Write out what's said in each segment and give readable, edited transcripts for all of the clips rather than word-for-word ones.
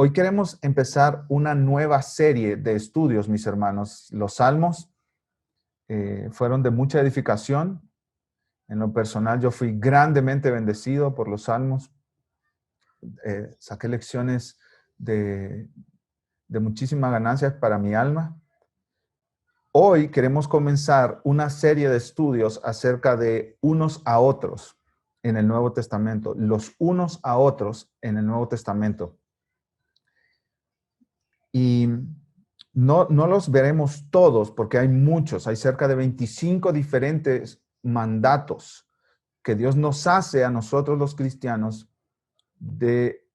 Hoy queremos empezar una nueva serie de estudios, mis hermanos. Los salmos fueron de mucha edificación. En lo personal, yo fui grandemente bendecido por los salmos. Saqué lecciones de muchísimas ganancias para mi alma. Hoy queremos comenzar una serie de estudios acerca de unos a otros en el Nuevo Testamento. Los unos a otros en el Nuevo Testamento. Y no los veremos todos porque hay muchos, hay cerca de 25 diferentes mandatos que Dios nos hace a nosotros los cristianos de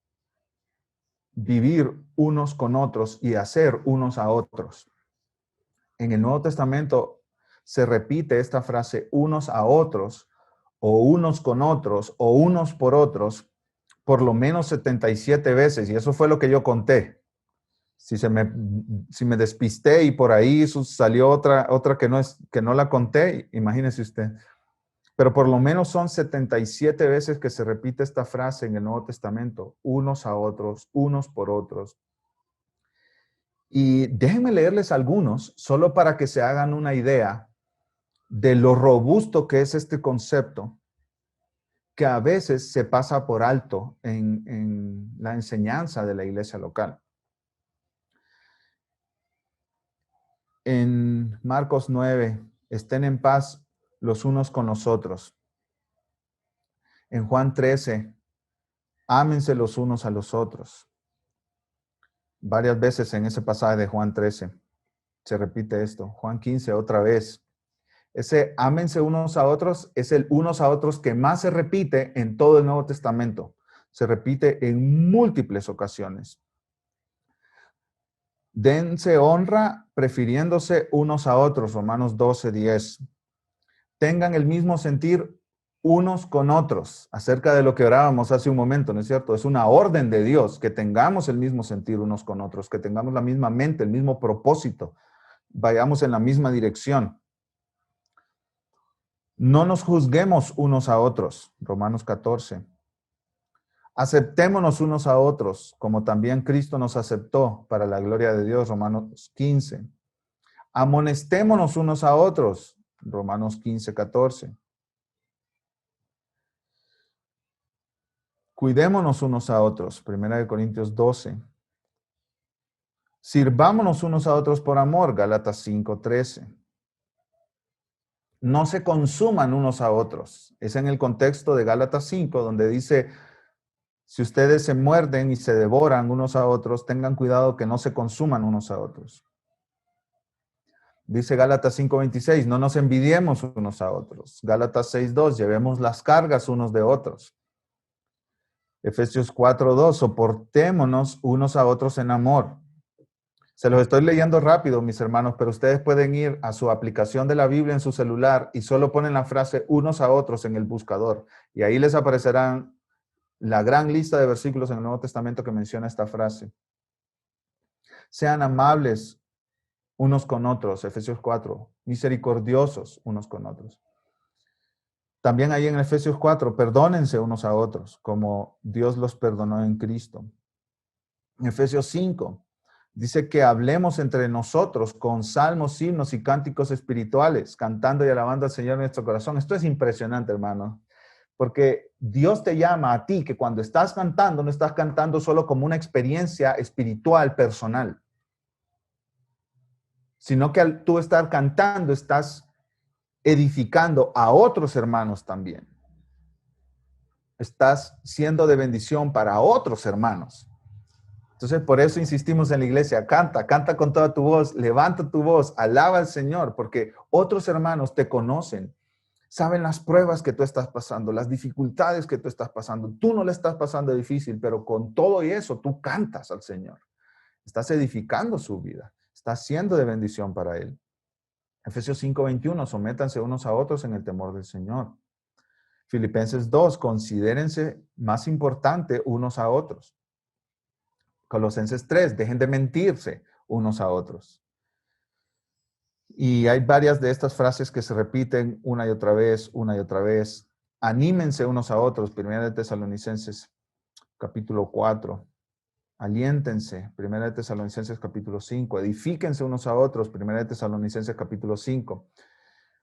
vivir unos con otros y hacer unos a otros. En el Nuevo Testamento se repite esta frase unos a otros o unos con otros o unos por otros por lo menos 77 veces y eso fue lo que yo conté. Si me despisté y por ahí salió otra que no la conté, imagínese usted. Pero por lo menos son 77 veces que se repite esta frase en el Nuevo Testamento, unos a otros, unos por otros. Y déjenme leerles algunos, solo para que se hagan una idea de lo robusto que es este concepto, que a veces se pasa por alto en la enseñanza de la iglesia local. En Marcos 9, estén en paz los unos con los otros. En Juan 13, ámense los unos a los otros. Varias veces en ese pasaje de Juan 13 se repite esto. Juan 15, otra vez. Ese ámense unos a otros es el unos a otros que más se repite en todo el Nuevo Testamento. Se repite en múltiples ocasiones. Dense honra prefiriéndose unos a otros, Romanos 12, 10. Tengan el mismo sentir unos con otros, acerca de lo que orábamos hace un momento, ¿no es cierto? Es una orden de Dios que tengamos el mismo sentir unos con otros, que tengamos la misma mente, el mismo propósito, vayamos en la misma dirección. No nos juzguemos unos a otros, Romanos 14. Aceptémonos unos a otros, como también Cristo nos aceptó para la gloria de Dios, Romanos 15. Amonestémonos unos a otros, Romanos 15, 14. Cuidémonos unos a otros, 1 Corintios 12. Sirvámonos unos a otros por amor, Gálatas 5, 13. No se consuman unos a otros. Es en el contexto de Gálatas 5, donde dice, si ustedes se muerden y se devoran unos a otros, tengan cuidado que no se consuman unos a otros. Dice Gálatas 5:26, no nos envidiemos unos a otros. Gálatas 6:2, llevemos las cargas unos de otros. Efesios 4:2, soportémonos unos a otros en amor. Se los estoy leyendo rápido, mis hermanos, pero ustedes pueden ir a su aplicación de la Biblia en su celular y solo ponen la frase unos a otros en el buscador. Y ahí les aparecerán la gran lista de versículos en el Nuevo Testamento que menciona esta frase. Sean amables unos con otros, Efesios 4, misericordiosos unos con otros. También ahí en Efesios 4, perdónense unos a otros, como Dios los perdonó en Cristo. En Efesios 5, dice que hablemos entre nosotros con salmos, himnos y cánticos espirituales, cantando y alabando al Señor en nuestro corazón. Esto es impresionante, hermano. Porque Dios te llama a ti que cuando estás cantando, no estás cantando solo como una experiencia espiritual personal, sino que al tú estar cantando, estás edificando a otros hermanos también. Estás siendo de bendición para otros hermanos. Entonces, por eso insistimos en la iglesia, canta con toda tu voz, levanta tu voz, alaba al Señor, porque otros hermanos te conocen. Saben las pruebas que tú estás pasando, las dificultades que tú estás pasando. Tú no le estás pasando difícil, pero con todo y eso tú cantas al Señor. Estás edificando su vida. Estás siendo de bendición para Él. Efesios 5:21, sométanse unos a otros en el temor del Señor. Filipenses 2, considérense más importante unos a otros. Colosenses 3, dejen de mentirse unos a otros. Y hay varias de estas frases que se repiten una y otra vez, una y otra vez. Anímense unos a otros. 1 de Tesalonicenses, capítulo 4. Aliéntense, Primera de Tesalonicenses capítulo 5. Edifíquense unos a otros, Primera de Tesalonicenses capítulo 5.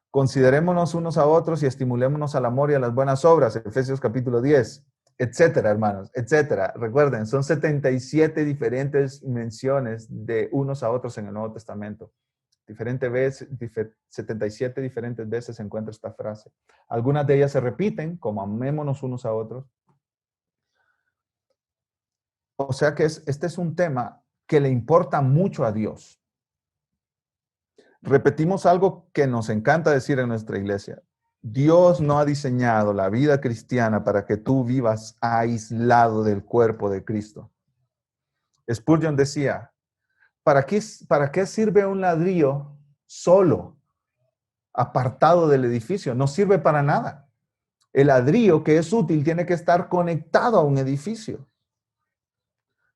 Considerémonos unos a otros y estimulémonos al amor y a las buenas obras, Efesios capítulo 10, etcétera, hermanos, etcétera. Recuerden, son 77 diferentes menciones de unos a otros en el Nuevo Testamento. 77 diferentes veces se encuentra esta frase. Algunas de ellas se repiten, como amémonos unos a otros. O sea que este es un tema que le importa mucho a Dios. Repetimos algo que nos encanta decir en nuestra iglesia. Dios no ha diseñado la vida cristiana para que tú vivas aislado del cuerpo de Cristo. Spurgeon decía, ¿para qué sirve un ladrillo solo, apartado del edificio? No sirve para nada. El ladrillo que es útil tiene que estar conectado a un edificio.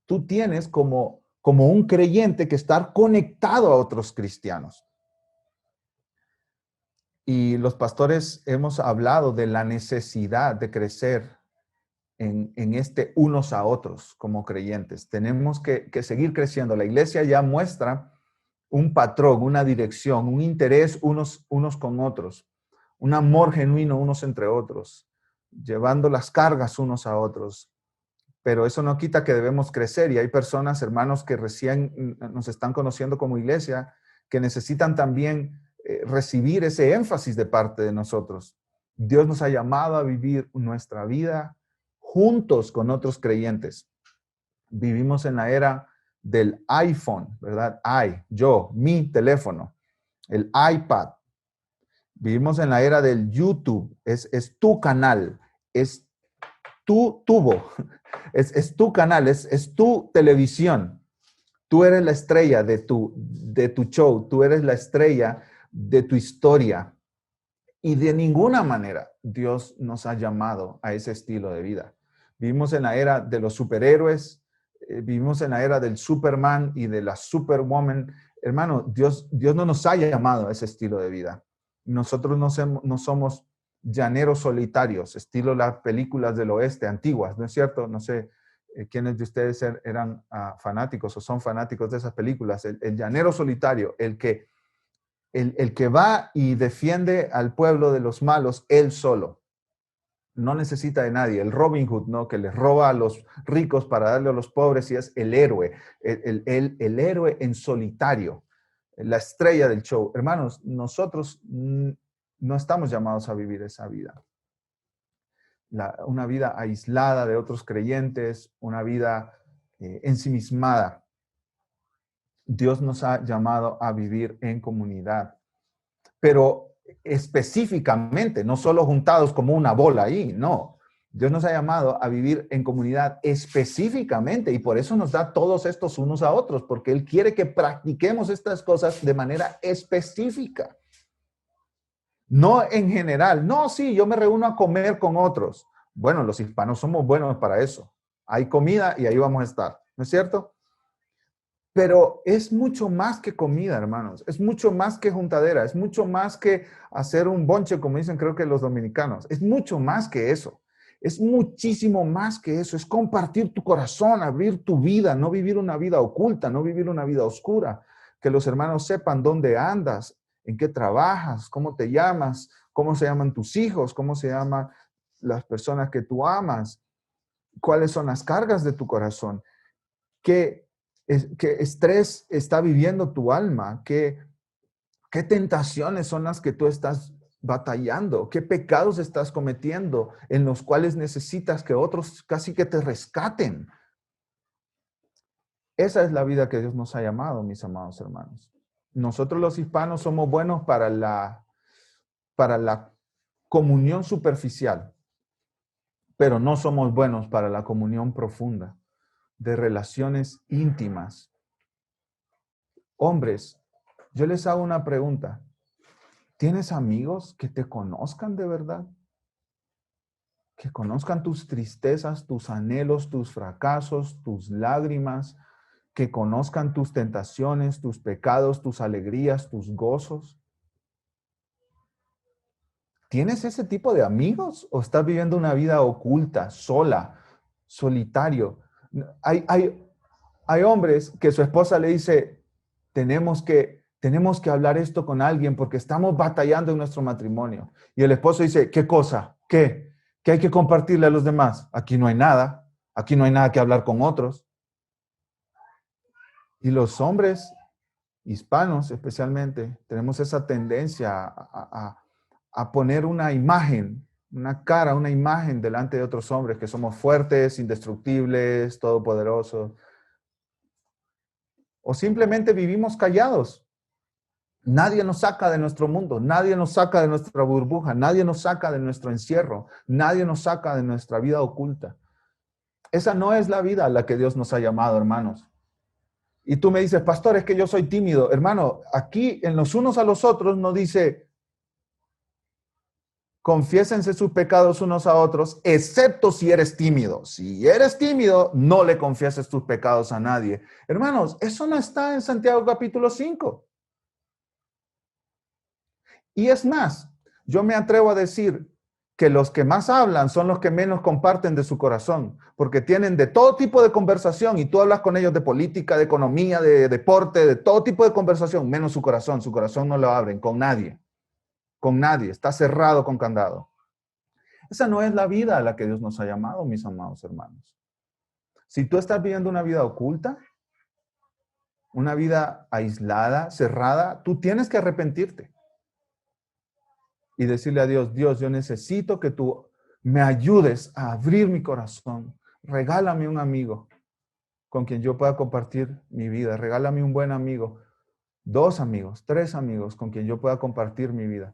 Tú tienes como un creyente que estar conectado a otros cristianos. Y los pastores hemos hablado de la necesidad de crecer en este unos a otros como creyentes. Tenemos que seguir creciendo. La iglesia ya muestra un patrón, una dirección, un interés unos con otros, un amor genuino unos entre otros, llevando las cargas unos a otros. Pero eso no quita que debemos crecer y hay personas, hermanos, que recién nos están conociendo como iglesia, que necesitan también recibir ese énfasis de parte de nosotros. Dios nos ha llamado a vivir nuestra vida juntos con otros creyentes. Vivimos en la era del iPhone, ¿verdad? Yo, mi teléfono, el iPad. Vivimos en la era del YouTube, es tu canal, es tu tubo, es tu canal, es tu televisión. Tú eres la estrella de tu show, tú eres la estrella de tu historia. Y de ninguna manera Dios nos ha llamado a ese estilo de vida. Vivimos en la era de los superhéroes, vivimos en la era del Superman y de la Superwoman. Hermano, Dios no nos ha llamado a ese estilo de vida. Nosotros no somos llaneros solitarios, estilo las películas del oeste antiguas, ¿no es cierto? No sé quiénes de ustedes eran fanáticos o son fanáticos de esas películas. El llanero solitario, el que va y defiende al pueblo de los malos, él solo. No necesita de nadie. El Robin Hood, ¿no? Que les roba a los ricos para darle a los pobres y es el héroe. El héroe en solitario. La estrella del show. Hermanos, nosotros no estamos llamados a vivir esa vida. Una vida aislada de otros creyentes, una vida ensimismada. Dios nos ha llamado a vivir en comunidad, pero específicamente, no solo juntados como una bola ahí, no. Dios nos ha llamado a vivir en comunidad específicamente y por eso nos da todos estos unos a otros, porque Él quiere que practiquemos estas cosas de manera específica. No en general. No, sí, yo me reúno a comer con otros. Bueno, los hispanos somos buenos para eso. Hay comida y ahí vamos a estar, ¿no es cierto? Pero es mucho más que comida, hermanos. Es mucho más que juntadera. Es mucho más que hacer un bonche, como dicen creo que los dominicanos. Es mucho más que eso. Es muchísimo más que eso. Es compartir tu corazón, abrir tu vida, no vivir una vida oculta, no vivir una vida oscura. Que los hermanos sepan dónde andas, en qué trabajas, cómo te llamas, cómo se llaman tus hijos, cómo se llaman las personas que tú amas, cuáles son las cargas de tu corazón. ¿Qué estrés está viviendo tu alma? ¿Qué tentaciones son las que tú estás batallando? ¿Qué pecados estás cometiendo en los cuales necesitas que otros casi que te rescaten? Esa es la vida que Dios nos ha llamado, mis amados hermanos. Nosotros los hispanos somos buenos para la comunión superficial, pero no somos buenos para la comunión profunda, de relaciones íntimas. Hombres, yo les hago una pregunta. ¿Tienes amigos que te conozcan de verdad? Que conozcan tus tristezas, tus anhelos, tus fracasos, tus lágrimas, que conozcan tus tentaciones, tus pecados, tus alegrías, tus gozos. ¿Tienes ese tipo de amigos o estás viviendo una vida oculta, sola, solitario? Hay hombres que su esposa le dice, tenemos que hablar esto con alguien porque estamos batallando en nuestro matrimonio. Y el esposo dice, ¿qué cosa? ¿Qué? ¿Qué hay que compartirle a los demás? Aquí no hay nada. Aquí no hay nada que hablar con otros. Y los hombres hispanos especialmente, tenemos esa tendencia a poner una imagen, una cara, una imagen delante de otros hombres, que somos fuertes, indestructibles, todopoderosos. O simplemente vivimos callados. Nadie nos saca de nuestro mundo, nadie nos saca de nuestra burbuja, nadie nos saca de nuestro encierro, nadie nos saca de nuestra vida oculta. Esa no es la vida a la que Dios nos ha llamado, hermanos. Y tú me dices, pastor, es que yo soy tímido. Hermano, aquí en los unos a los otros no dice, confiésense sus pecados unos a otros, excepto si eres tímido. Si eres tímido, no le confieses tus pecados a nadie. Hermanos, eso no está en Santiago capítulo 5. Y es más, yo me atrevo a decir que los que más hablan son los que menos comparten de su corazón, porque tienen de todo tipo de conversación y tú hablas con ellos de política, de economía, de deporte, de todo tipo de conversación, menos su corazón. Su corazón no lo abren con nadie, está cerrado con candado. Esa no es la vida a la que Dios nos ha llamado, mis amados hermanos. Si tú estás viviendo una vida oculta, una vida aislada, cerrada, tú tienes que arrepentirte y decirle a Dios, Dios, yo necesito que tú me ayudes a abrir mi corazón. Regálame un amigo con quien yo pueda compartir mi vida. Regálame un buen amigo, 2 amigos, 3 amigos con quien yo pueda compartir mi vida.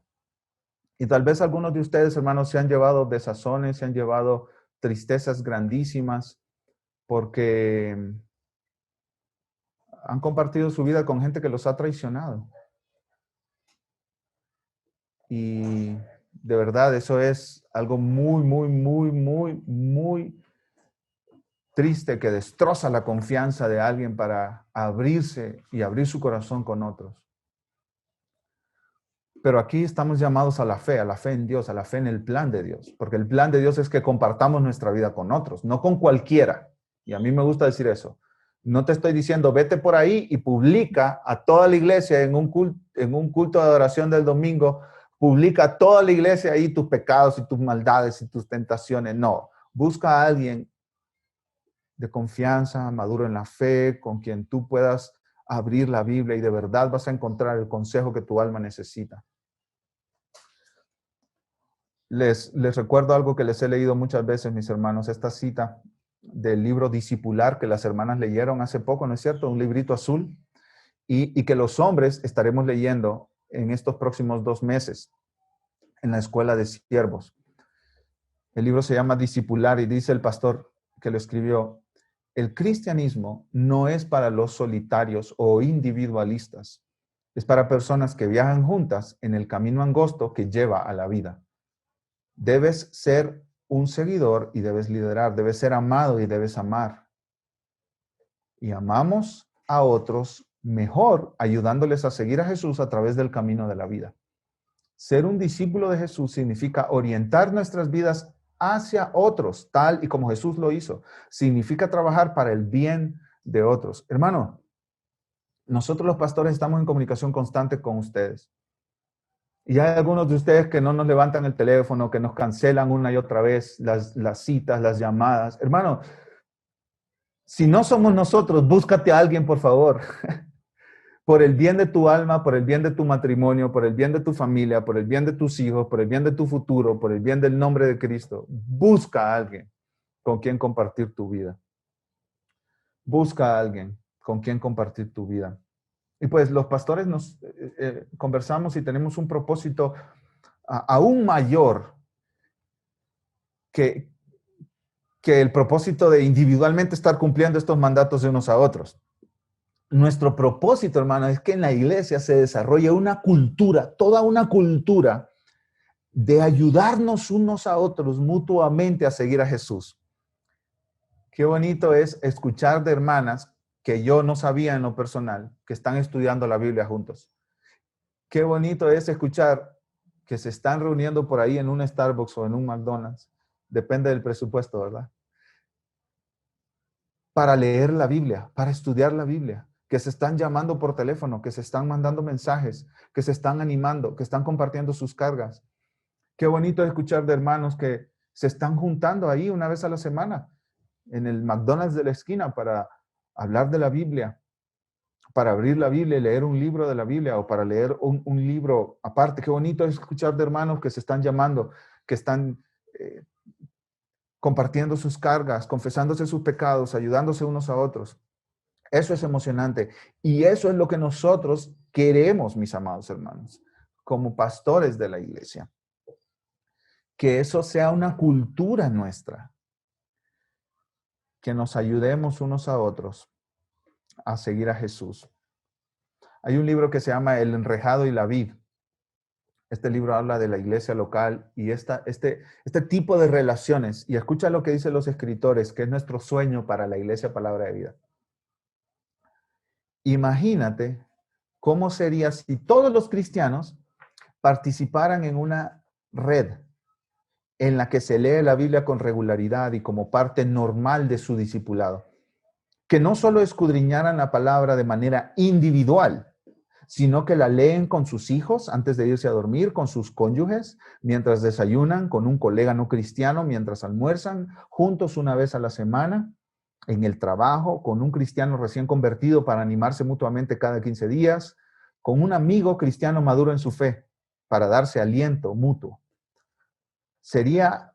Y tal vez algunos de ustedes, hermanos, se han llevado desazones, se han llevado tristezas grandísimas porque han compartido su vida con gente que los ha traicionado. Y de verdad, eso es algo muy, muy, muy, muy, muy triste, que destroza la confianza de alguien para abrirse y abrir su corazón con otros. Pero aquí estamos llamados a la fe en Dios, a la fe en el plan de Dios, porque el plan de Dios es que compartamos nuestra vida con otros, no con cualquiera. Y a mí me gusta decir eso. No te estoy diciendo, vete por ahí y publica a toda la iglesia en un culto de adoración del domingo, publica a toda la iglesia ahí tus pecados y tus maldades y tus tentaciones. No, busca a alguien de confianza, maduro en la fe, con quien tú puedas abrir la Biblia y de verdad vas a encontrar el consejo que tu alma necesita. Les recuerdo algo que les he leído muchas veces, mis hermanos, esta cita del libro Discipular que las hermanas leyeron hace poco, ¿no es cierto? Un librito azul, y que los hombres estaremos leyendo en estos próximos 2 meses en la escuela de siervos. El libro se llama Discipular y dice el pastor que lo escribió, el cristianismo no es para los solitarios o individualistas, es para personas que viajan juntas en el camino angosto que lleva a la vida. Debes ser un seguidor y debes liderar, debes ser amado y debes amar. Y amamos a otros mejor ayudándoles a seguir a Jesús a través del camino de la vida. Ser un discípulo de Jesús significa orientar nuestras vidas hacia otros, tal y como Jesús lo hizo. Significa trabajar para el bien de otros. Hermano, nosotros los pastores estamos en comunicación constante con ustedes. Y hay algunos de ustedes que no nos levantan el teléfono, que nos cancelan una y otra vez las citas, las llamadas. Hermano, si no somos nosotros, búscate a alguien, por favor. Por el bien de tu alma, por el bien de tu matrimonio, por el bien de tu familia, por el bien de tus hijos, por el bien de tu futuro, por el bien del nombre de Cristo. Busca a alguien con quien compartir tu vida. Busca a alguien con quien compartir tu vida. Y pues los pastores nos conversamos y tenemos un propósito aún mayor que el propósito de individualmente estar cumpliendo estos mandatos de unos a otros. Nuestro propósito, hermano, es que en la iglesia se desarrolle una cultura, toda una cultura de ayudarnos unos a otros mutuamente a seguir a Jesús. Qué bonito es escuchar de hermanas que yo no sabía en lo personal, que están estudiando la Biblia juntos. Qué bonito es escuchar que se están reuniendo por ahí en un Starbucks o en un McDonald's. Depende del presupuesto, ¿verdad? para leer la Biblia, para estudiar la Biblia, que se están llamando por teléfono, que se están mandando mensajes, que se están animando, que están compartiendo sus cargas. Qué bonito escuchar de hermanos que se están juntando ahí una vez a la semana en el McDonald's de la esquina para hablar de la Biblia, para abrir la Biblia y leer un libro de la Biblia o para leer un libro aparte. Qué bonito es escuchar de hermanos que se están llamando, que están compartiendo sus cargas, confesándose sus pecados, ayudándose unos a otros. Eso es emocionante. Y eso es lo que nosotros queremos, mis amados hermanos, como pastores de la iglesia. Que eso sea una cultura nuestra. Que nos ayudemos unos a otros a seguir a Jesús. Hay un libro que se llama El enrejado y la vid. Este libro habla de la iglesia local y este tipo de relaciones. Y escucha lo que dicen los escritores, que es nuestro sueño para la iglesia Palabra de Vida. Imagínate cómo sería si todos los cristianos participaran en una red en la que se lee la Biblia con regularidad y como parte normal de su discipulado. Que no solo escudriñaran la palabra de manera individual, sino que la leen con sus hijos antes de irse a dormir, con sus cónyuges, mientras desayunan, con un colega no cristiano, mientras almuerzan, juntos una vez a la semana, en el trabajo, con un cristiano recién convertido para animarse mutuamente cada 15 días, con un amigo cristiano maduro en su fe para darse aliento mutuo. Sería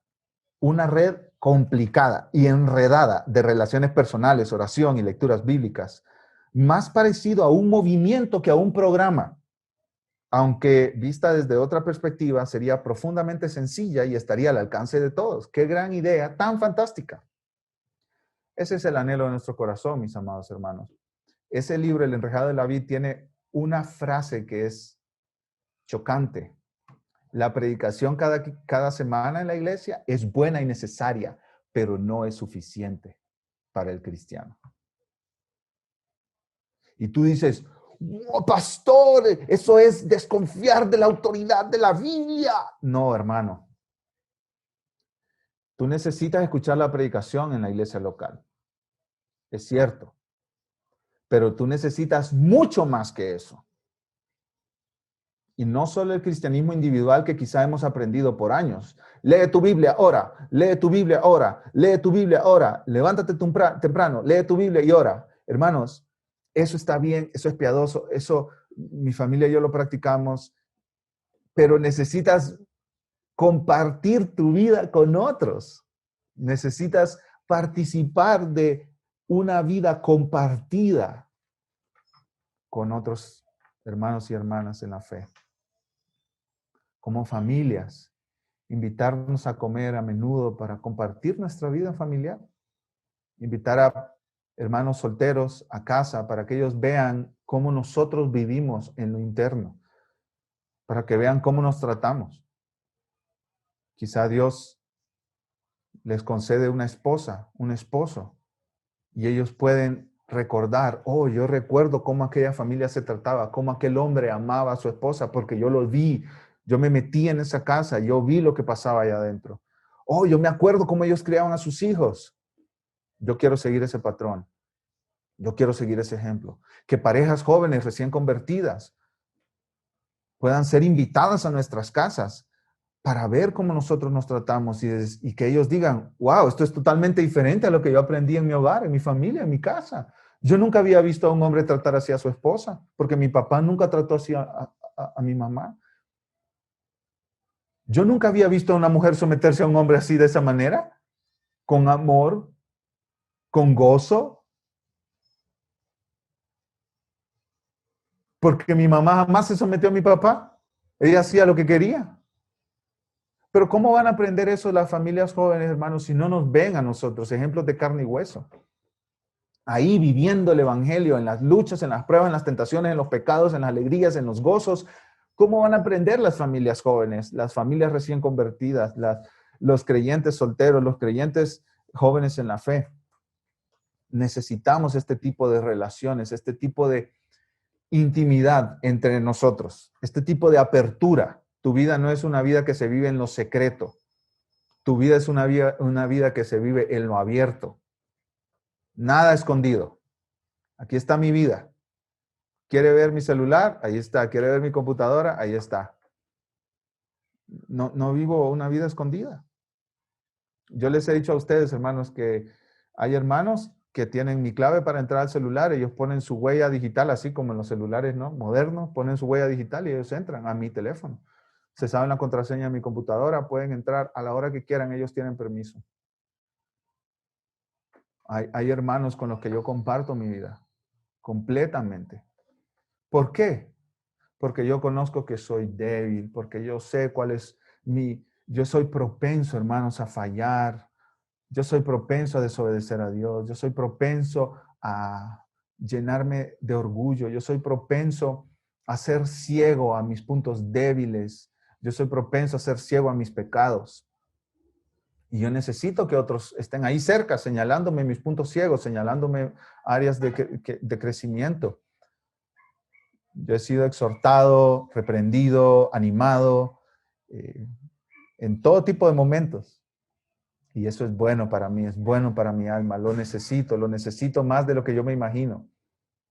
una red complicada y enredada de relaciones personales, oración y lecturas bíblicas, más parecido a un movimiento que a un programa, aunque vista desde otra perspectiva sería profundamente sencilla y estaría al alcance de todos. ¡Qué gran idea tan fantástica! Ese es el anhelo de nuestro corazón, mis amados hermanos. Ese libro, El enrejado de la vid, tiene una frase que es chocante. La predicación cada semana en la iglesia es buena y necesaria, pero no es suficiente para el cristiano. Y tú dices, oh, pastor, eso es desconfiar de la autoridad de la Biblia. No, hermano. Tú necesitas escuchar la predicación en la iglesia local. Es cierto. Pero tú necesitas mucho más que eso. Y no solo el cristianismo individual que quizá hemos aprendido por años. Lee tu Biblia, ora. Lee tu Biblia, ora. Lee tu Biblia, ora. Levántate temprano, lee tu Biblia y ora. Hermanos, eso está bien, eso es piadoso, eso mi familia y yo lo practicamos, pero necesitas compartir tu vida con otros. Necesitas participar de una vida compartida con otros hermanos y hermanas en la fe. Como familias, invitarnos a comer a menudo para compartir nuestra vida familiar. Invitar a hermanos solteros a casa para que ellos vean cómo nosotros vivimos en lo interno, para que vean cómo nos tratamos. Quizá Dios les concede una esposa, un esposo, y ellos pueden recordar, oh, yo recuerdo cómo aquella familia se trataba, cómo aquel hombre amaba a su esposa, porque yo lo vi, yo me metí en esa casa, yo vi lo que pasaba allá adentro. Oh, yo me acuerdo cómo ellos criaban a sus hijos. Yo quiero seguir ese patrón. Yo quiero seguir ese ejemplo. Que parejas jóvenes recién convertidas puedan ser invitadas a nuestras casas para ver cómo nosotros nos tratamos y que ellos digan, wow, esto es totalmente diferente a lo que yo aprendí en mi hogar, en mi familia, en mi casa. Yo nunca había visto a un hombre tratar así a su esposa, porque mi papá nunca trató así a mi mamá. Yo nunca había visto a una mujer someterse a un hombre así de esa manera, con amor, con gozo, porque mi mamá jamás se sometió a mi papá. Ella hacía lo que quería. Pero ¿cómo van a aprender eso las familias jóvenes, hermanos, si no nos ven a nosotros, ejemplos de carne y hueso? Ahí viviendo el evangelio, en las luchas, en las pruebas, en las tentaciones, en los pecados, en las alegrías, en los gozos. ¿Cómo van a aprender las familias jóvenes, las familias recién convertidas, los creyentes solteros, los creyentes jóvenes en la fe? Necesitamos este tipo de relaciones, este tipo de intimidad entre nosotros, este tipo de apertura. Tu vida no es una vida que se vive en lo secreto. Tu vida es una vida que se vive en lo abierto. Nada escondido. Aquí está mi vida. ¿Quiere ver mi celular? Ahí está. ¿Quiere ver mi computadora? Ahí está. No vivo una vida escondida. Yo les he dicho a ustedes, hermanos, que hay hermanos que tienen mi clave para entrar al celular. Ellos ponen su huella digital, así como en los celulares, ¿no?, modernos, ponen su huella digital y ellos entran a mi teléfono. Se saben la contraseña de mi computadora, pueden entrar a la hora que quieran, ellos tienen permiso. Hay hermanos con los que yo comparto mi vida, completamente. ¿Por qué? Porque yo conozco que soy débil, porque yo sé cuál es yo soy propenso, hermanos, a fallar. Yo soy propenso a desobedecer a Dios. Yo soy propenso a llenarme de orgullo. Yo soy propenso a ser ciego a mis puntos débiles. Yo soy propenso a ser ciego a mis pecados. Y yo necesito que otros estén ahí cerca, señalándome mis puntos ciegos, señalándome áreas de crecimiento. Yo he sido exhortado, reprendido, animado, en todo tipo de momentos. Y eso es bueno para mí, es bueno para mi alma. Lo necesito más de lo que yo me imagino.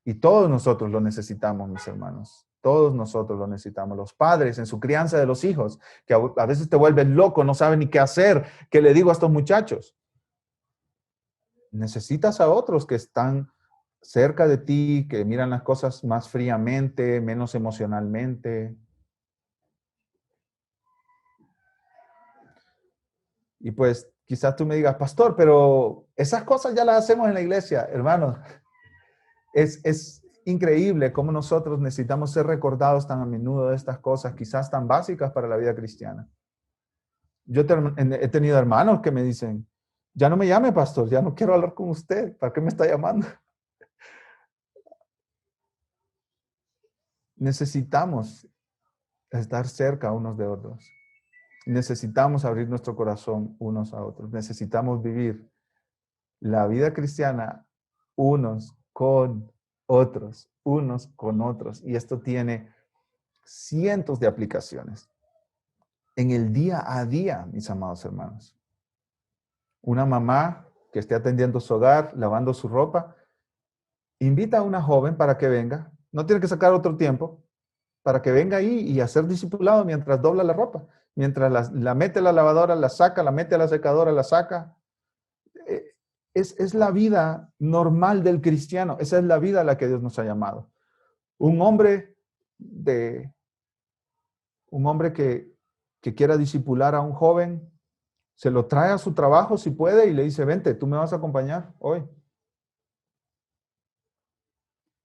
Y todos nosotros lo necesitamos, mis hermanos. Todos nosotros lo necesitamos. Los padres en su crianza de los hijos, que a veces te vuelven loco, no saben ni qué hacer. ¿Qué le digo a estos muchachos? Necesitas a otros que están cerca de ti, que miran las cosas más fríamente, menos emocionalmente. Y pues quizás tú me digas, pastor, pero esas cosas ya las hacemos en la iglesia, hermanos. Es increíble cómo nosotros necesitamos ser recordados tan a menudo de estas cosas, quizás tan básicas para la vida cristiana. Yo he tenido hermanos que me dicen, ya no me llame, pastor, ya no quiero hablar con usted, ¿para qué me está llamando? Necesitamos estar cerca unos de otros. Necesitamos abrir nuestro corazón unos a otros. Necesitamos vivir la vida cristiana unos con otros, unos con otros. Y esto tiene cientos de aplicaciones en el día a día, mis amados hermanos. Una mamá que esté atendiendo su hogar, lavando su ropa, invita a una joven para que venga. No tiene que sacar otro tiempo para que venga ahí y hacer discipulado mientras dobla la ropa. Mientras la mete a la lavadora, la saca, la mete a la secadora, la saca. Es la vida normal del cristiano. Esa es la vida a la que Dios nos ha llamado. Un hombre que quiera discipular a un joven, se lo trae a su trabajo si puede y le dice, vente, tú me vas a acompañar hoy.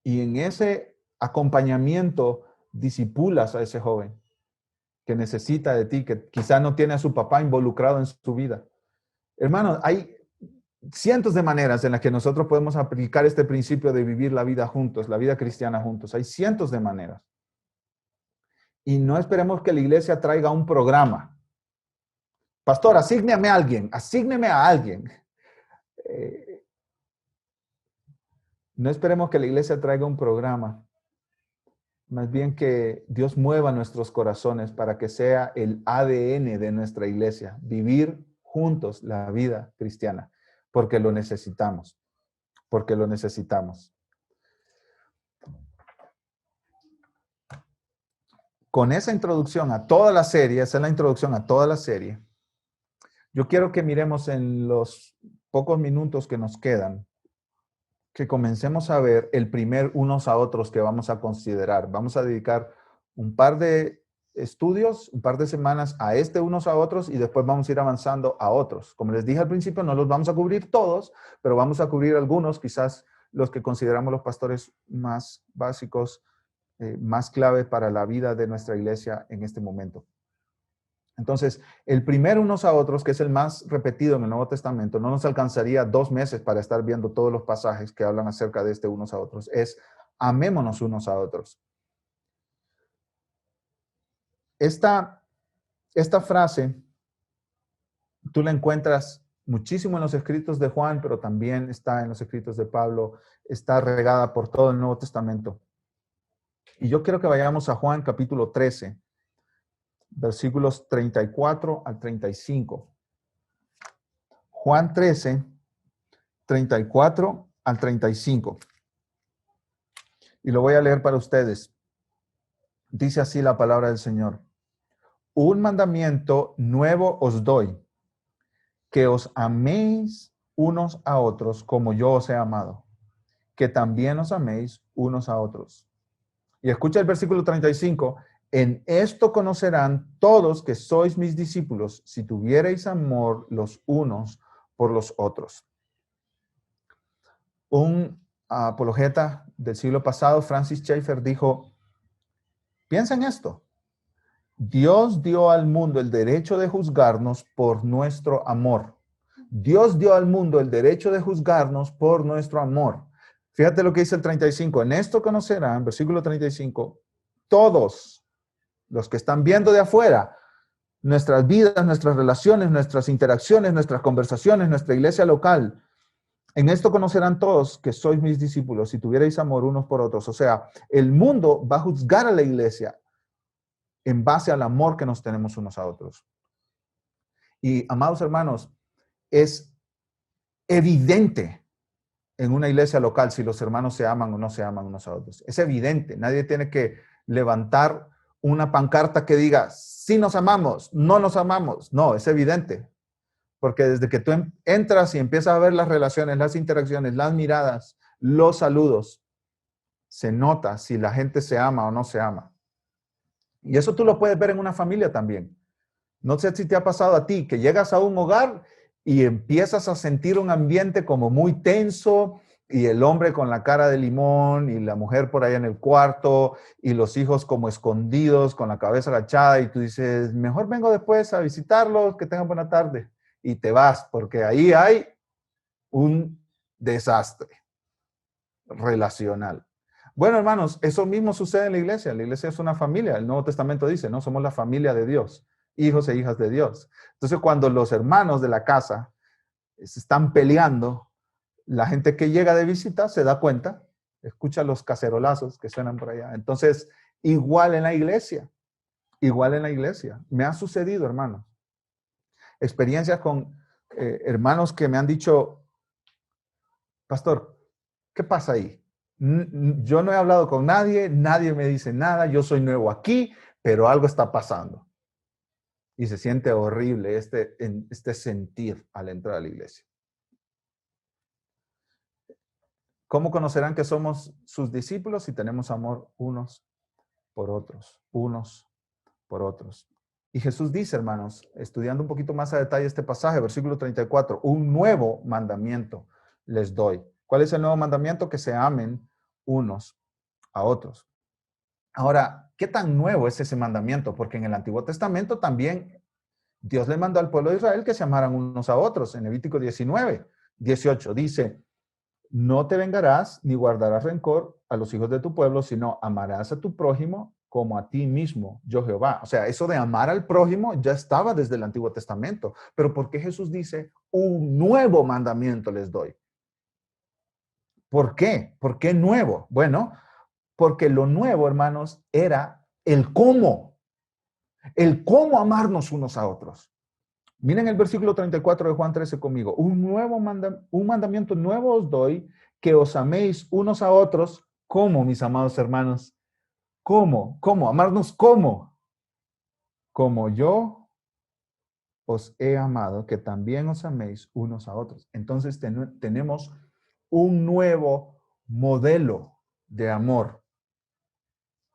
Y en ese acompañamiento disipulas a ese joven que necesita de ti, que quizá no tiene a su papá involucrado en su vida. Hermanos, hay cientos de maneras en las que nosotros podemos aplicar este principio de vivir la vida juntos, la vida cristiana juntos. Hay cientos de maneras. Y no esperemos que la iglesia traiga un programa. Pastor, asígneme a alguien, asígneme a alguien. No esperemos que la iglesia traiga un programa. Más bien que Dios mueva nuestros corazones para que sea el ADN de nuestra iglesia, vivir juntos la vida cristiana, porque lo necesitamos, porque lo necesitamos. Con esa introducción a toda la serie, esa es la introducción a toda la serie, yo quiero que miremos en los pocos minutos que nos quedan, que comencemos a ver el primer unos a otros que vamos a considerar. Vamos a dedicar un par de estudios, un par de semanas a unos a otros y después vamos a ir avanzando a otros. Como les dije al principio, no los vamos a cubrir todos, pero vamos a cubrir algunos, quizás los que consideramos los pastores más básicos, más clave para la vida de nuestra iglesia en este momento. Entonces, el primer unos a otros, que es el más repetido en el Nuevo Testamento, no nos alcanzaría 2 meses para estar viendo todos los pasajes que hablan acerca de unos a otros. Es amémonos unos a otros. Esta frase, tú la encuentras muchísimo en los escritos de Juan, pero también está en los escritos de Pablo, está regada por todo el Nuevo Testamento. Y yo quiero que vayamos a Juan capítulo 13, versículos 34 al 35. Juan 13, 34 al 35. Y lo voy a leer para ustedes. Dice así la palabra del Señor. Un mandamiento nuevo os doy, que os améis unos a otros como yo os he amado, que también os améis unos a otros. Y escucha el versículo 35. En esto conocerán todos que sois mis discípulos, si tuvierais amor los unos por los otros. Un apologeta del siglo pasado, Francis Schaeffer, dijo, piensa en esto. Dios dio al mundo el derecho de juzgarnos por nuestro amor. Dios dio al mundo el derecho de juzgarnos por nuestro amor. Fíjate lo que dice el 35. En esto conocerán, versículo 35, todos los que están viendo de afuera, nuestras vidas, nuestras relaciones, nuestras interacciones, nuestras conversaciones, nuestra iglesia local. En esto conocerán todos que sois mis discípulos si tuvierais amor unos por otros. O sea, el mundo va a juzgar a la iglesia en base al amor que nos tenemos unos a otros. Y, amados hermanos, es evidente en una iglesia local si los hermanos se aman o no se aman unos a otros. Es evidente. Nadie tiene que levantar una pancarta que diga, sí nos amamos, no nos amamos. No, es evidente. Porque desde que tú entras y empiezas a ver las relaciones, las interacciones, las miradas, los saludos, se nota si la gente se ama o no se ama. Y eso tú lo puedes ver en una familia también. No sé si te ha pasado a ti, que llegas a un hogar y empiezas a sentir un ambiente como muy tenso y el hombre con la cara de limón y la mujer por allá en el cuarto y los hijos como escondidos con la cabeza agachada y tú dices, mejor vengo después a visitarlos, que tengan buena tarde. Y te vas porque ahí hay un desastre relacional. Bueno, hermanos, eso mismo sucede en la iglesia. La iglesia es una familia. El Nuevo Testamento dice, ¿no? Somos la familia de Dios, hijos e hijas de Dios. Entonces, cuando los hermanos de la casa se están peleando, la gente que llega de visita se da cuenta, escucha los cacerolazos que suenan por allá. Entonces, igual en la iglesia, igual en la iglesia. Me ha sucedido, hermanos, experiencias con hermanos que me han dicho, pastor, ¿qué pasa ahí? Yo no he hablado con nadie, nadie me dice nada, yo soy nuevo aquí, pero algo está pasando. Y se siente horrible este sentir al entrar a la iglesia. ¿Cómo conocerán que somos sus discípulos si tenemos amor unos por otros? Unos por otros. Y Jesús dice, hermanos, estudiando un poquito más a detalle este pasaje, versículo 34, un nuevo mandamiento les doy. ¿Cuál es el nuevo mandamiento? Que se amen unos a otros. Ahora, ¿qué tan nuevo es ese mandamiento? Porque en el Antiguo Testamento también Dios le mandó al pueblo de Israel que se amaran unos a otros. En Levítico 19, 18 dice, no te vengarás ni guardarás rencor a los hijos de tu pueblo, sino amarás a tu prójimo como a ti mismo, yo Jehová. O sea, eso de amar al prójimo ya estaba desde el Antiguo Testamento. Pero ¿por qué Jesús dice, un nuevo mandamiento les doy? ¿Por qué? ¿Por qué nuevo? Bueno, porque lo nuevo, hermanos, era el cómo amarnos unos a otros. Miren el versículo 34 de Juan 13 conmigo. Un mandamiento nuevo os doy, que os améis unos a otros. ¿Cómo, mis amados hermanos? ¿Cómo? ¿Cómo? ¿Amarnos cómo? Como yo os he amado, que también os améis unos a otros. Entonces tenemos un nuevo modelo de amor.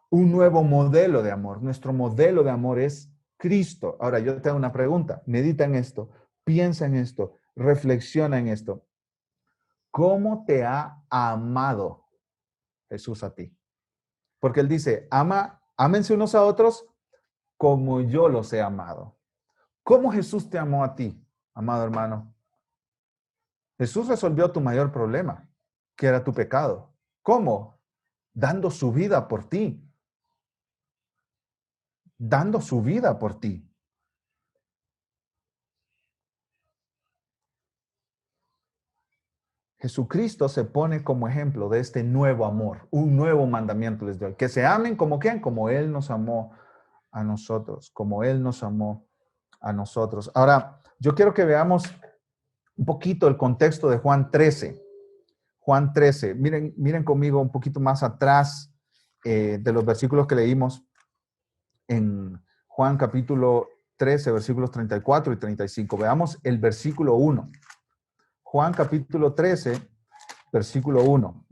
Un nuevo modelo de amor. Nuestro modelo de amor es Cristo. Ahora, yo te hago una pregunta. Medita en esto. Piensa en esto. Reflexiona en esto. ¿Cómo te ha amado Jesús a ti? Porque Él dice, ámense unos a otros como yo los he amado. ¿Cómo Jesús te amó a ti, amado hermano? Jesús resolvió tu mayor problema, que era tu pecado. ¿Cómo? Dando su vida por ti. Dando su vida por ti. Jesucristo se pone como ejemplo de este nuevo amor, un nuevo mandamiento les doy. Que se amen como ¿quién? Como Él nos amó a nosotros, como Él nos amó a nosotros. Ahora, yo quiero que veamos un poquito el contexto de Juan 13. Juan 13. Miren conmigo un poquito más atrás de los versículos que leímos en Juan capítulo 13, versículos 34 y 35. Veamos el versículo 1. Juan capítulo 13, versículo 1.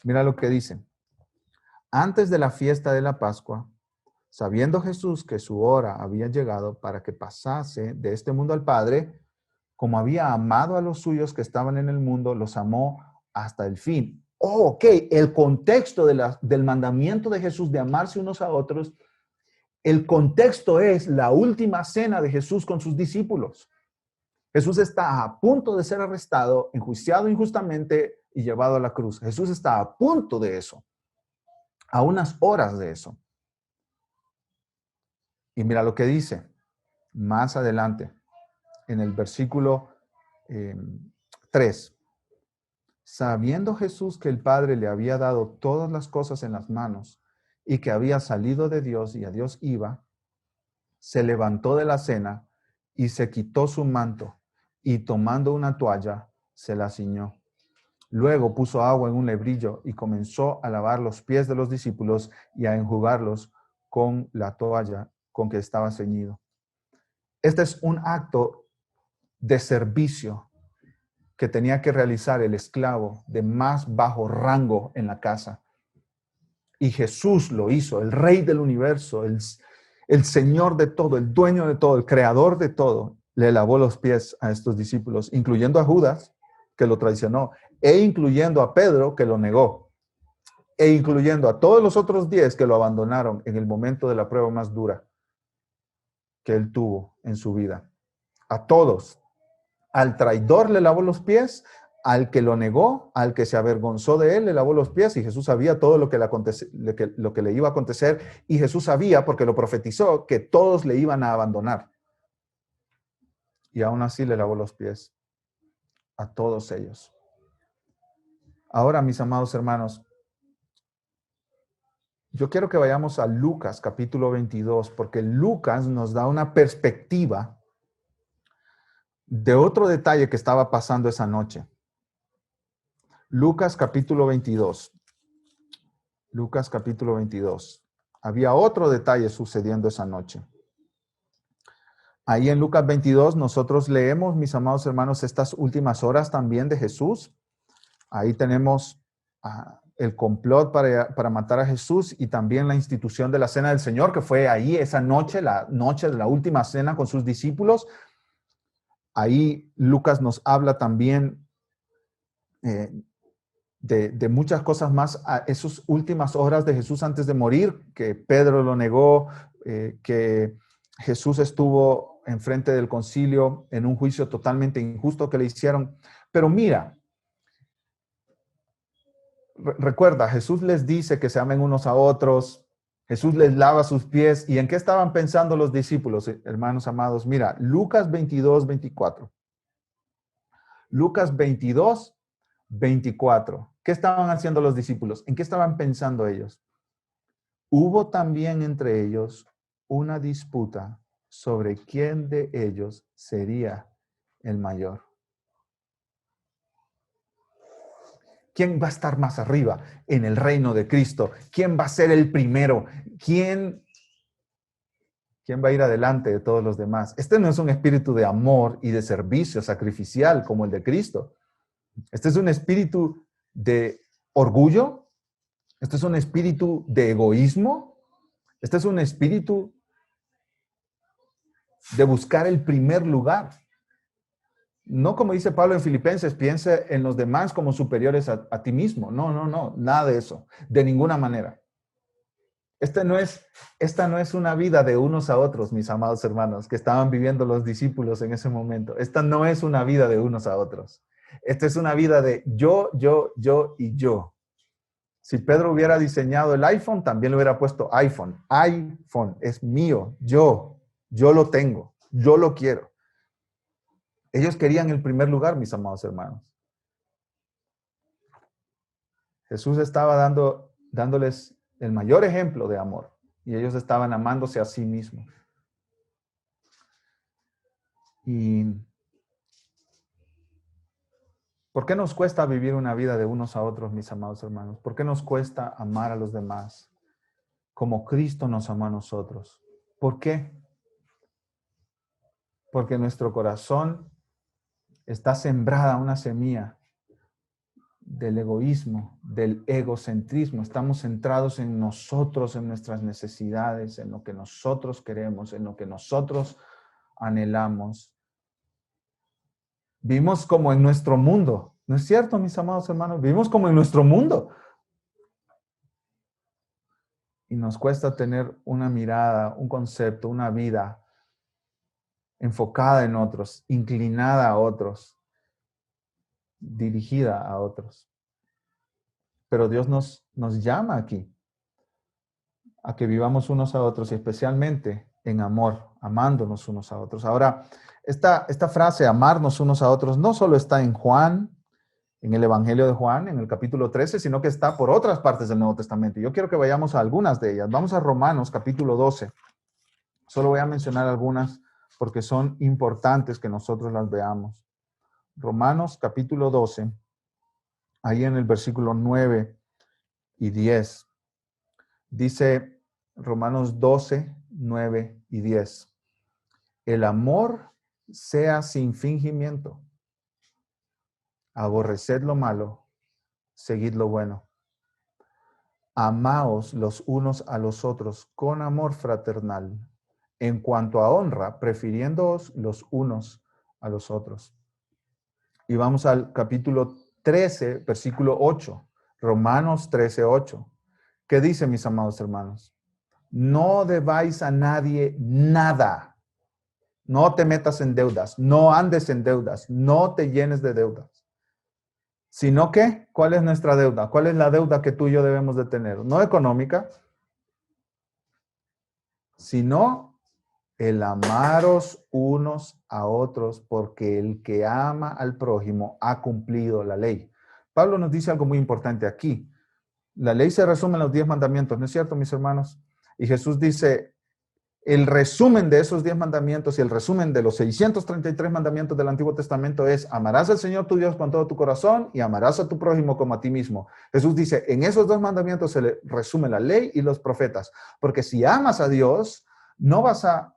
Mira lo que dice. Antes de la fiesta de la Pascua, sabiendo Jesús que su hora había llegado para que pasase de este mundo al Padre, como había amado a los suyos que estaban en el mundo, los amó hasta el fin. Oh, ok, el contexto del mandamiento de Jesús de amarse unos a otros, el contexto es la última cena de Jesús con sus discípulos. Jesús está a punto de ser arrestado, enjuiciado injustamente y llevado a la cruz. Jesús está a punto de eso, a unas horas de eso. Y mira lo que dice más adelante, en el versículo 3. Sabiendo Jesús que el Padre le había dado todas las cosas en las manos y que había salido de Dios y a Dios iba, se levantó de la cena y se quitó su manto y tomando una toalla se la ciñó. Luego puso agua en un lebrillo y comenzó a lavar los pies de los discípulos y a enjugarlos con la toalla con que estaba ceñido. Este es un acto de servicio que tenía que realizar el esclavo de más bajo rango en la casa. Y Jesús lo hizo, el Rey del universo, el Señor de todo, el dueño de todo, el creador de todo, le lavó los pies a estos discípulos, incluyendo a Judas, que lo traicionó, e incluyendo a Pedro, que lo negó, e incluyendo a todos los otros 10 que lo abandonaron en el momento de la prueba más dura que él tuvo en su vida. A todos. Al traidor le lavó los pies, al que lo negó, al que se avergonzó de él, le lavó los pies, y Jesús sabía todo lo que le iba a acontecer, y Jesús sabía, porque lo profetizó, que todos le iban a abandonar. Y aún así le lavó los pies a todos ellos. Ahora, mis amados hermanos, yo quiero que vayamos a Lucas capítulo 22, porque Lucas nos da una perspectiva de otro detalle que estaba pasando esa noche. Lucas capítulo 22. Lucas capítulo 22. Había otro detalle sucediendo esa noche. Ahí en Lucas 22 nosotros leemos, mis amados hermanos, estas últimas horas también de Jesús. Ahí tenemos el complot para matar a Jesús y también la institución de la Cena del Señor, que fue ahí esa noche, la noche de la última cena con sus discípulos. Ahí Lucas nos habla también de muchas cosas más a esas últimas horas de Jesús antes de morir, que Pedro lo negó, que Jesús estuvo enfrente del concilio en un juicio totalmente injusto que le hicieron. Pero mira, recuerda, Jesús les dice que se amen unos a otros, Jesús les lava sus pies. ¿Y en qué estaban pensando los discípulos, hermanos amados? Mira, Lucas 22, 24. Lucas 22, 24. ¿Qué estaban haciendo los discípulos? ¿En qué estaban pensando ellos? Hubo también entre ellos una disputa sobre quién de ellos sería el mayor. ¿Quién va a estar más arriba en el reino de Cristo? ¿Quién va a ser el primero? ¿Quién va a ir adelante de todos los demás? Este no es un espíritu de amor y de servicio sacrificial como el de Cristo. Este es un espíritu de orgullo. Este es un espíritu de egoísmo. Este es un espíritu de buscar el primer lugar. No como dice Pablo en Filipenses, piense en los demás como superiores a ti mismo. No, nada de eso, de ninguna manera. Esta no es una vida de unos a otros, mis amados hermanos, que estaban viviendo los discípulos en ese momento. Esta no es una vida de unos a otros. Esta es una vida de yo y yo. Si Pedro hubiera diseñado el iPhone, también le hubiera puesto iPhone. iPhone es mío, yo lo tengo, yo lo quiero. Ellos querían el primer lugar, mis amados hermanos. Jesús estaba dándoles el mayor ejemplo de amor y ellos estaban amándose a sí mismos. Y ¿Por qué nos cuesta vivir una vida de unos a otros, mis amados hermanos? ¿Por qué nos cuesta amar a los demás como Cristo nos amó a nosotros? ¿Por qué? Porque en nuestro corazón está sembrada una semilla del egoísmo, del egocentrismo. Estamos centrados en nosotros, en nuestras necesidades, en lo que nosotros queremos, en lo que nosotros anhelamos. Vivimos como en nuestro mundo. ¿No es cierto, mis amados hermanos? Vivimos como en nuestro mundo. Y nos cuesta tener una mirada, un concepto, una vida enfocada en otros, inclinada a otros, dirigida a otros. Pero Dios nos llama aquí a que vivamos unos a otros y especialmente en amor, amándonos unos a otros. Ahora, esta frase, amarnos unos a otros, no solo está en Juan, en el Evangelio de Juan, en el capítulo 13, sino que está por otras partes del Nuevo Testamento. Yo quiero que vayamos a algunas de ellas. Vamos a Romanos, capítulo 12. Solo voy a mencionar algunas porque son importantes que nosotros las veamos. Romanos, capítulo 12, ahí en el versículo 9 y 10. Dice Romanos 12, 9 y 10. El amor sea sin fingimiento. Aborreced lo malo, seguid lo bueno. Amaos los unos a los otros con amor fraternal. En cuanto a honra, prefiriéndoos los unos a los otros. Y vamos al capítulo 13, versículo 8. Romanos 13, 8. ¿Qué dice, mis amados hermanos? No debáis a nadie nada. No te metas en deudas. No andes en deudas. No te llenes de deudas. Sino que, ¿cuál es nuestra deuda? ¿Cuál es la deuda que tú y yo debemos de tener? No económica, sino el amaros unos a otros, porque el que ama al prójimo ha cumplido la ley. Pablo nos dice algo muy importante aquí. La ley se resume en los 10 mandamientos, ¿no es cierto, mis hermanos? Y Jesús dice, el resumen de esos 10 mandamientos y el resumen de los 633 mandamientos del Antiguo Testamento es, amarás al Señor tu Dios con todo tu corazón y amarás a tu prójimo como a ti mismo. Jesús dice, en esos 2 mandamientos se le resume la ley y los profetas, porque si amas a Dios, no vas a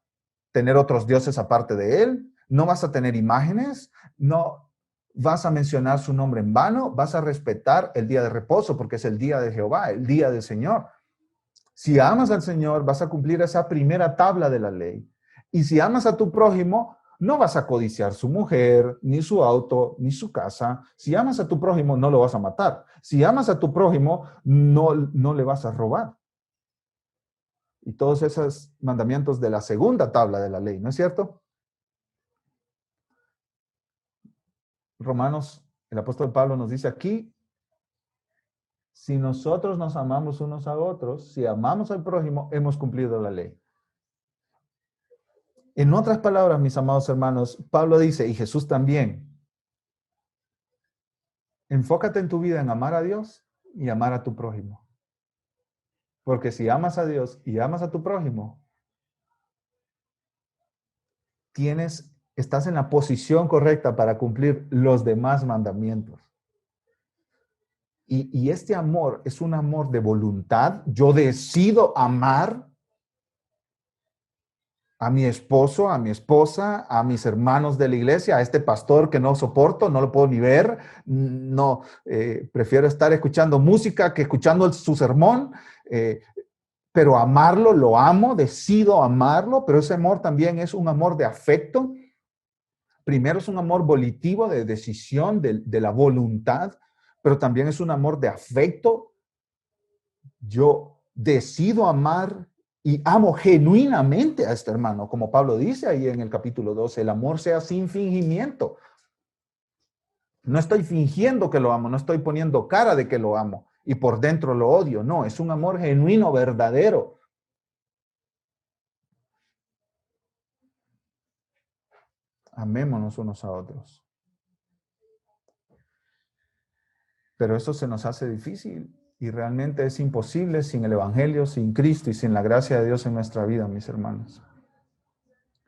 tener otros dioses aparte de Él, no vas a tener imágenes, no vas a mencionar su nombre en vano, vas a respetar el día de reposo porque es el día de Jehová, el día del Señor. Si amas al Señor, vas a cumplir esa primera tabla de la ley. Y si amas a tu prójimo, no vas a codiciar su mujer, ni su auto, ni su casa. Si amas a tu prójimo, no lo vas a matar. Si amas a tu prójimo, no le vas a robar. Y todos esos mandamientos de la segunda tabla de la ley, ¿no es cierto? Romanos, el apóstol Pablo nos dice aquí, si nosotros nos amamos unos a otros, si amamos al prójimo, hemos cumplido la ley. En otras palabras, mis amados hermanos, Pablo dice, y Jesús también, enfócate en tu vida en amar a Dios y amar a tu prójimo. Porque si amas a Dios y amas a tu prójimo, estás en la posición correcta para cumplir los demás mandamientos. Y este amor es un amor de voluntad. Yo decido amar a mi esposo, a mi esposa, a mis hermanos de la iglesia, a este pastor que no soporto, no lo puedo ni ver, no, prefiero estar escuchando música que escuchando su sermón, pero amarlo, lo amo, decido amarlo, pero ese amor también es un amor de afecto. Primero es un amor volitivo, de decisión, de la voluntad, pero también es un amor de afecto. Yo decido amar y amo genuinamente a este hermano, como Pablo dice ahí en el capítulo 12, el amor sea sin fingimiento. No estoy fingiendo que lo amo, no estoy poniendo cara de que lo amo y por dentro lo odio. No, es un amor genuino, verdadero. Amémonos unos a otros. Pero eso se nos hace difícil y realmente es imposible sin el Evangelio, sin Cristo y sin la gracia de Dios en nuestra vida, mis hermanos.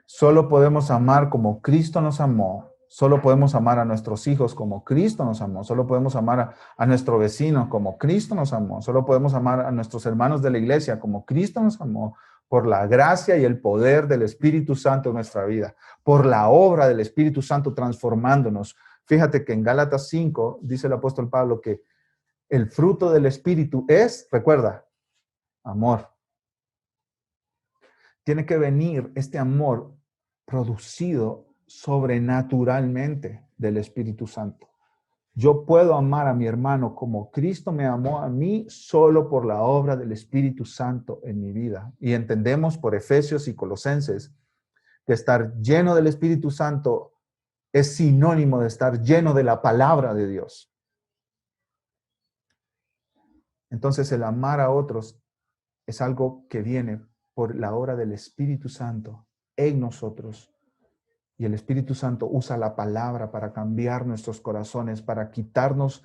Solo podemos amar como Cristo nos amó Solo podemos amar a nuestros hijos como Cristo nos amó. Solo podemos amar a nuestro vecino como Cristo nos amó. Solo podemos amar a nuestros hermanos de la iglesia como Cristo nos amó. Por la gracia y el poder del Espíritu Santo en nuestra vida. Por la obra del Espíritu Santo transformándonos. Fíjate que en Gálatas 5 dice el apóstol Pablo que el fruto del Espíritu es, recuerda, amor. Tiene que venir este amor producido sobrenaturalmente del Espíritu Santo. Yo puedo amar a mi hermano como Cristo me amó a mí solo por la obra del Espíritu Santo en mi vida. Y entendemos por Efesios y Colosenses que estar lleno del Espíritu Santo es sinónimo de estar lleno de la palabra de Dios. Entonces el amar a otros es algo que viene por la obra del Espíritu Santo en nosotros. Y el Espíritu Santo usa la palabra para cambiar nuestros corazones, para quitarnos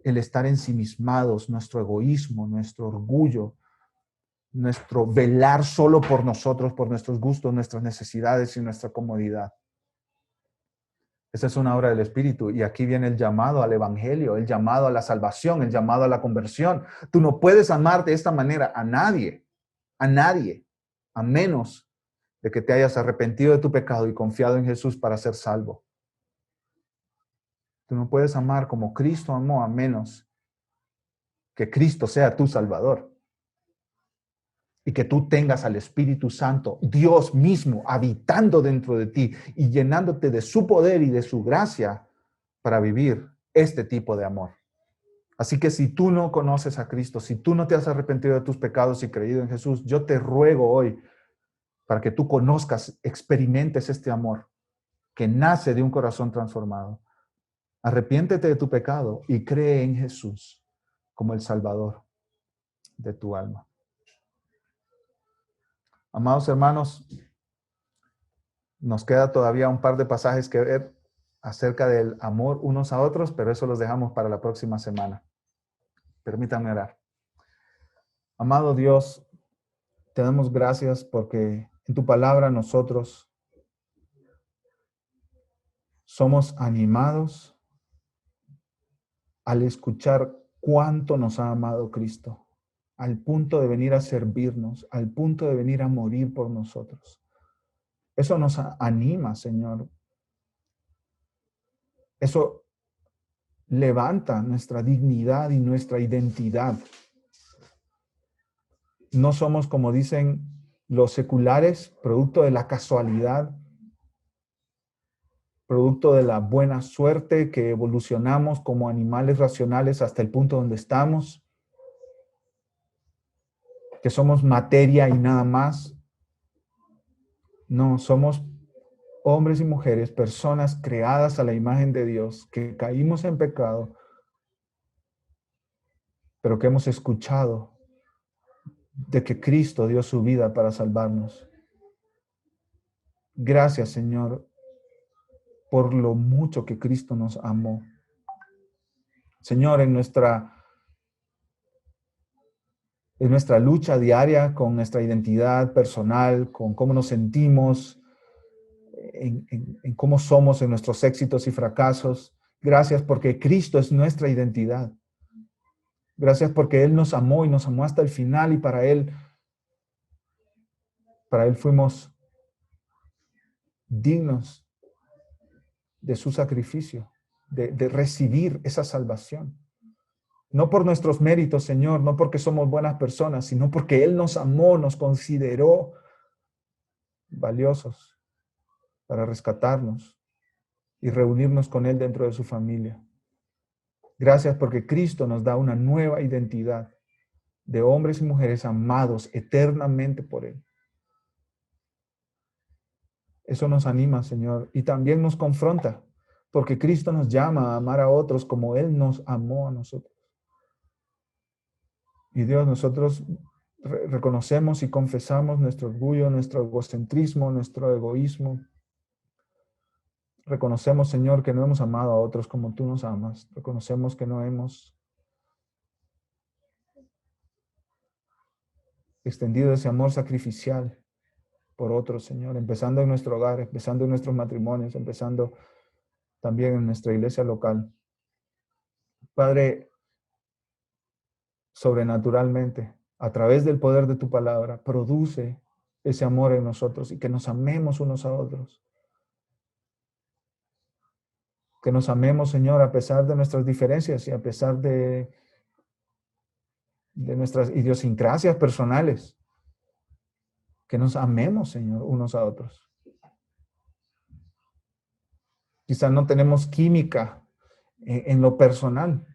el estar ensimismados, nuestro egoísmo, nuestro orgullo, nuestro velar solo por nosotros, por nuestros gustos, nuestras necesidades y nuestra comodidad. Esa es una obra del Espíritu. Y aquí viene el llamado al evangelio, el llamado a la salvación, el llamado a la conversión. Tú no puedes amar de esta manera a nadie, a menos de que te hayas arrepentido de tu pecado y confiado en Jesús para ser salvo. Tú no puedes amar como Cristo amó a menos que Cristo sea tu Salvador. Y que tú tengas al Espíritu Santo, Dios mismo, habitando dentro de ti y llenándote de su poder y de su gracia para vivir este tipo de amor. Así que si tú no conoces a Cristo, si tú no te has arrepentido de tus pecados y creído en Jesús, yo te ruego hoy para que tú conozcas, experimentes este amor que nace de un corazón transformado. Arrepiéntete de tu pecado y cree en Jesús como el Salvador de tu alma. Amados hermanos, nos queda todavía un par de pasajes que ver acerca del amor unos a otros, pero eso los dejamos para la próxima semana. Permítanme orar. Amado Dios, te damos gracias porque en tu palabra nosotros somos animados al escuchar cuánto nos ha amado Cristo, al punto de venir a servirnos, al punto de venir a morir por nosotros. Eso nos anima, Señor. Eso levanta nuestra dignidad y nuestra identidad. No somos, como dicen los seculares, producto de la casualidad, producto de la buena suerte que evolucionamos como animales racionales hasta el punto donde estamos, que somos materia y nada más. No, somos hombres y mujeres, personas creadas a la imagen de Dios, que caímos en pecado, pero que hemos escuchado de que Cristo dio su vida para salvarnos. Gracias, Señor, por lo mucho que Cristo nos amó. Señor, en nuestra lucha diaria con nuestra identidad personal, con cómo nos sentimos, en cómo somos en nuestros éxitos y fracasos. Gracias porque Cristo es nuestra identidad. Gracias porque Él nos amó y nos amó hasta el final y para Él fuimos dignos de su sacrificio, de recibir esa salvación. No por nuestros méritos, Señor, no porque somos buenas personas, sino porque Él nos amó, nos consideró valiosos para rescatarnos y reunirnos con Él dentro de su familia. Gracias porque Cristo nos da una nueva identidad de hombres y mujeres amados eternamente por Él. Eso nos anima, Señor, y también nos confronta, porque Cristo nos llama a amar a otros como Él nos amó a nosotros. Y Dios, nosotros reconocemos y confesamos nuestro orgullo, nuestro egocentrismo, nuestro egoísmo. Reconocemos, Señor, que no hemos amado a otros como tú nos amas. Reconocemos que no hemos extendido ese amor sacrificial por otros, Señor, empezando en nuestro hogar, empezando en nuestros matrimonios, empezando también en nuestra iglesia local. Padre, sobrenaturalmente, a través del poder de tu palabra, produce ese amor en nosotros y que nos amemos unos a otros. Que nos amemos, Señor, a pesar de nuestras diferencias y a pesar de nuestras idiosincrasias personales. Que nos amemos, Señor, unos a otros. Quizás no tenemos química en lo personal,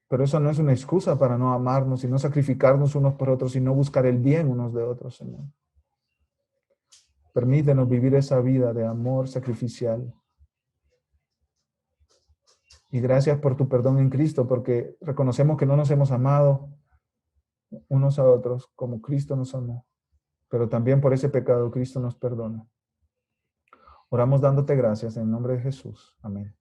pero eso no es una excusa para no amarnos y no sacrificarnos unos por otros y no buscar el bien unos de otros, Señor. Permítenos vivir esa vida de amor sacrificial. Y gracias por tu perdón en Cristo, porque reconocemos que no nos hemos amado unos a otros como Cristo nos amó. Pero también por ese pecado Cristo nos perdona. Oramos dándote gracias en el nombre de Jesús. Amén.